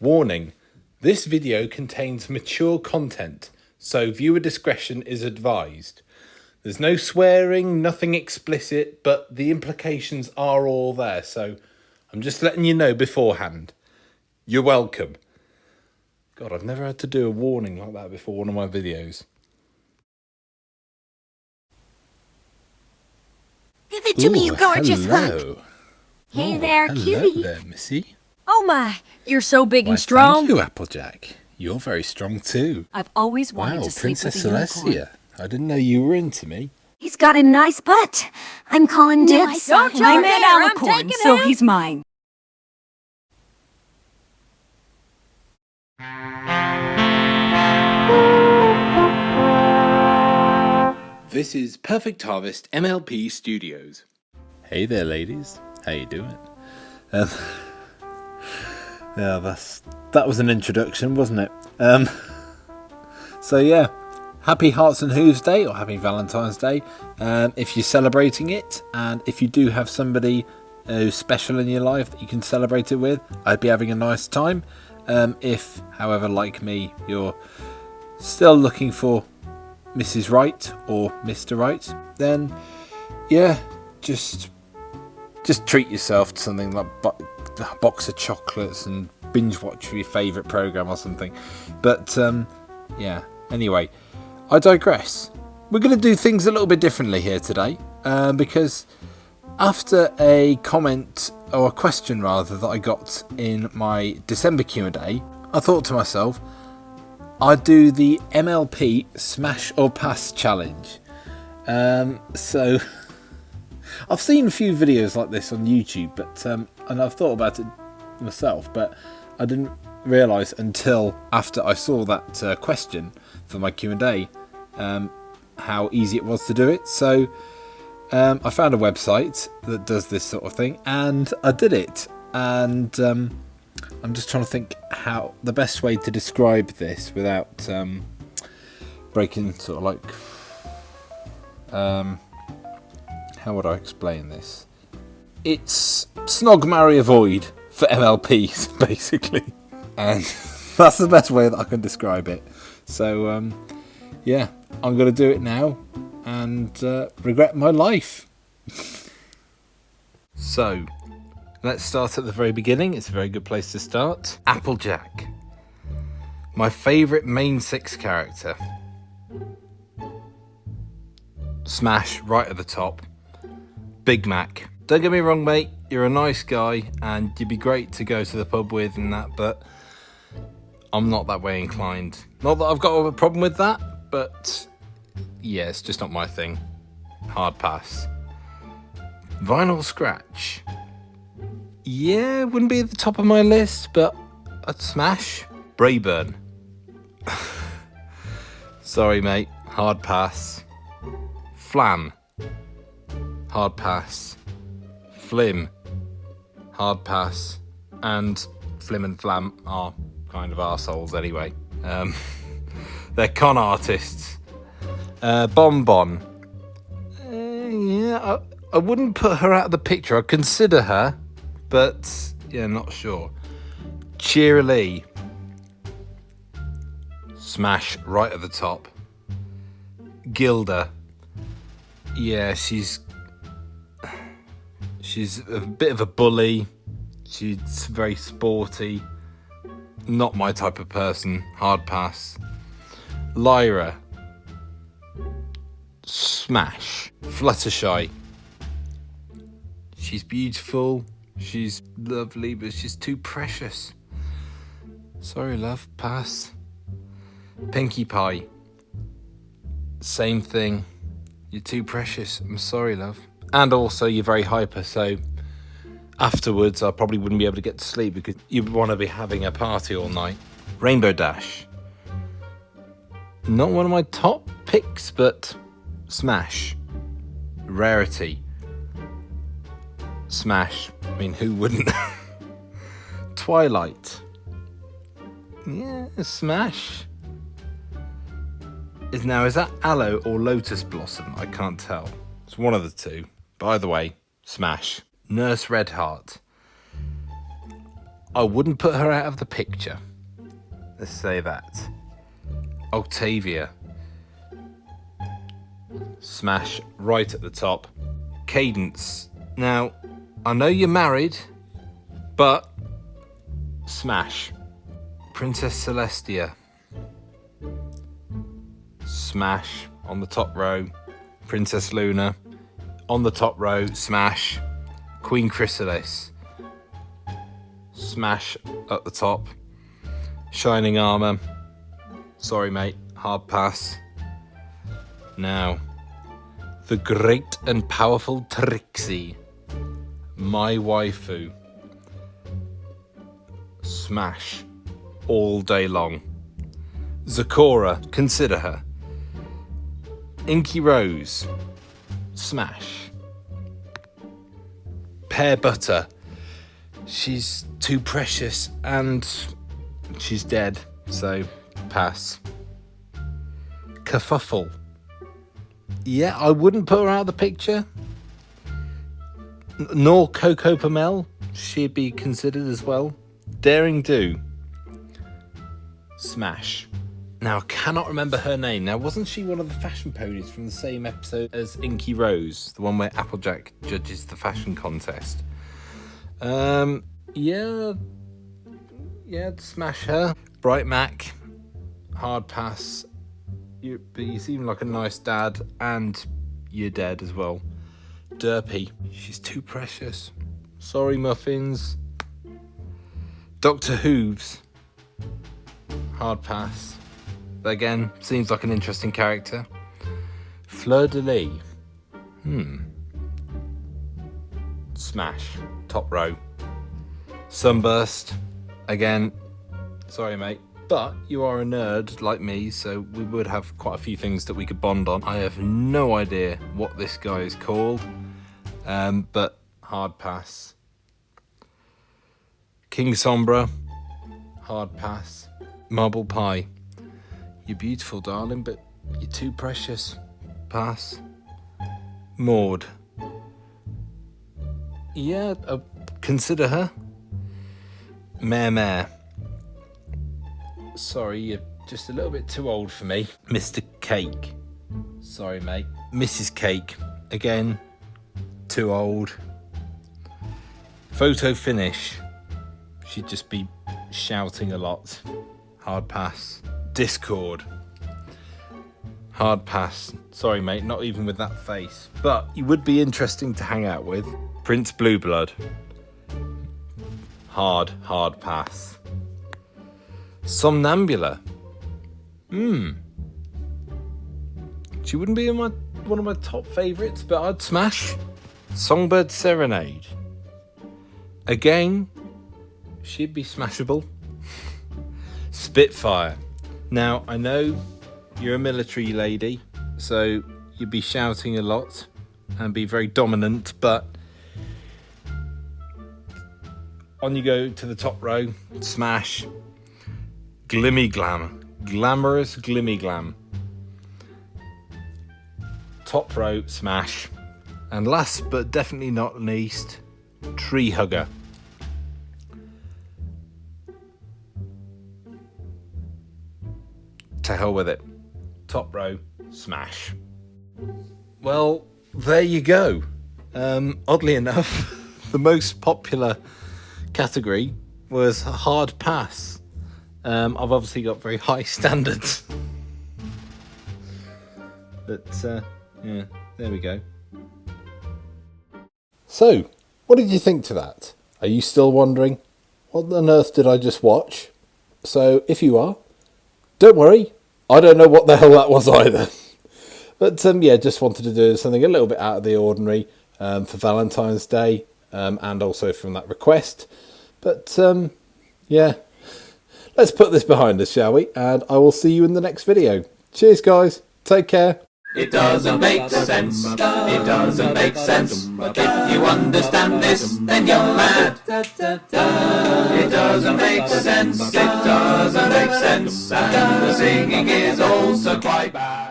Warning, this video contains mature content, so viewer discretion is advised. There's no swearing, nothing explicit, but the implications are all there, so I'm just letting you know beforehand. You're welcome. God, I've never had to do a warning like that before one of my videos. Give it to me, you gorgeous hello. hunk. Hey there, cutie. Hello there, missy. Oh my, you're so big and Why, strong. thank you, Applejack. You're very strong too. I've always wanted to sleep Princess with a unicorn. Celestia. I didn't know you were into me. He's got a nice butt. I'm calling dibs. Don't you I'm dare, an I'm alicorn, taking so him. he's mine. This is Perfect Harvest MLP Studios. Hey there, ladies. How you doing? Yeah, that was an introduction, wasn't it? So yeah, happy Hearts and Hooves Day, or happy Valentine's Day, if you're celebrating it, and if you do have somebody who's special in your life that you can celebrate it with, I'd be having a nice time. If, however, like me, you're still looking for Mrs. Right or Mr. Right, then yeah, just treat yourself to something like a box of chocolates and binge watch your favourite programme or something. But yeah, anyway, I digress. We're going to do things a little bit differently here today, because after a comment, or a question rather, that I got in my December Q&A, I thought to myself, I'd do the MLP Smash or Pass Challenge. So I've seen a few videos like this on YouTube, but and I've thought about it myself, but I didn't realise until after I saw that question for my Q&A how easy it was to do it. So I found a website that does this sort of thing, and I did it. And I'm just trying to think how the best way to describe this without breaking sort of like how would I explain this? It's snog, marry, avoid for MLPs, basically, and that's the best way that I can describe it. So yeah, I'm going to do it now and regret my life. So let's start at the very beginning. It's a very good place to start. Applejack, my favourite main 6 character. Smash right at the top. Big Mac. Don't get me wrong, mate, you're a nice guy and you'd be great to go to the pub with and that, but I'm not that way inclined. Not that I've got a problem with that, but yeah, it's just not my thing. Hard pass. Vinyl Scratch. Yeah, wouldn't be at the top of my list, but I'd smash. Brayburn. Sorry, mate. Hard pass. Flam. Hard pass. Flim. Hard pass. And Flim and Flam are kind of arseholes anyway. They're con artists. Bonbon. Yeah, I wouldn't put her out of the picture. I'd consider her, but yeah, not sure. Cheerilee. Smash right at the top. Gilda. Yeah, she's a bit of a bully. She's very sporty. Not my type of person. Hard pass. Lyra. Smash. Fluttershy. She's beautiful. She's lovely, but she's too precious. Sorry, love. Pass. Pinkie Pie. Same thing. You're too precious. I'm sorry, love. And also, you're very hyper, so afterwards I probably wouldn't be able to get to sleep because you'd want to be having a party all night. Rainbow Dash. Not one of my top picks, but smash. Rarity. Smash. I mean, who wouldn't? Twilight. Yeah, smash. Is that aloe or lotus blossom? I can't tell. It's one of the two. By the way, smash. Nurse Redheart. I wouldn't put her out of the picture. Let's say that. Octavia. Smash right at the top. Cadence. Now, I know you're married, but smash. Princess Celestia. Smash on the top row. Princess Luna on the top row. Smash. Queen Chrysalis. Smash at the top. Shining Armour. Sorry, mate. Hard pass. Now, the great and powerful Trixie. My waifu. Smash. All day long. Zakora. Consider her. Inky Rose. Smash. Pear Butter. She's too precious and she's dead, so pass. Kerfuffle. Yeah, I wouldn't put her out of the picture. Nor Coco Pamel. She'd be considered as well. Daring Do. Smash. Now, I cannot remember her name. Now, wasn't she one of the fashion ponies from the same episode as Inky Rose? The one where Applejack judges the fashion contest. Yeah, smash her. Bright Mac. Hard pass. But you seem like a nice dad, and you're dead as well. Derpy. She's too precious. Sorry, Muffins. Dr. Hooves. Hard pass. But again, seems like an interesting character. Fleur de Lis. Smash. Top row. Sunburst. Again, sorry, mate. But you are a nerd like me, so we would have quite a few things that we could bond on. I have no idea what this guy is called. But hard pass. King Sombra. Hard pass. Marble Pie. You're beautiful, darling, but you're too precious. Pass. Maud. Yeah, consider her. Mare. Sorry, you're just a little bit too old for me. Mr. Cake. Sorry, mate. Mrs. Cake. Again, too old. Photo Finish. She'd just be shouting a lot. Hard pass. Discord. Hard pass. Sorry, mate, not even with that face. But you would be interesting to hang out with. Prince Blueblood. Hard pass. Somnambula. She wouldn't be one of my top favourites, but I'd smash. Songbird Serenade. Again, she'd be smashable. Spitfire. Now, I know you're a military lady, so you'd be shouting a lot and be very dominant, but on you go to the top row. Smash. Glimmy Glam. Glamorous Glimmy Glam. Top row. Smash. And last but definitely not least, Tree Hugger. To hell with it. Top row. Smash. Well, there you go. Oddly enough, the most popular category was hard pass. I've obviously got very high standards. But, yeah, there we go. So, what did you think to that? Are you still wondering, what on earth did I just watch? So, if you are, don't worry, I don't know what the hell that was either. But, yeah, just wanted to do something a little bit out of the ordinary for Valentine's Day, and also from that request. But, yeah, let's put this behind us, shall we? And I will see you in the next video. Cheers, guys. Take care. It doesn't make sense, it doesn't make sense. If you understand this, then you're mad. It doesn't make sense, it doesn't make sense. And the singing is also quite bad.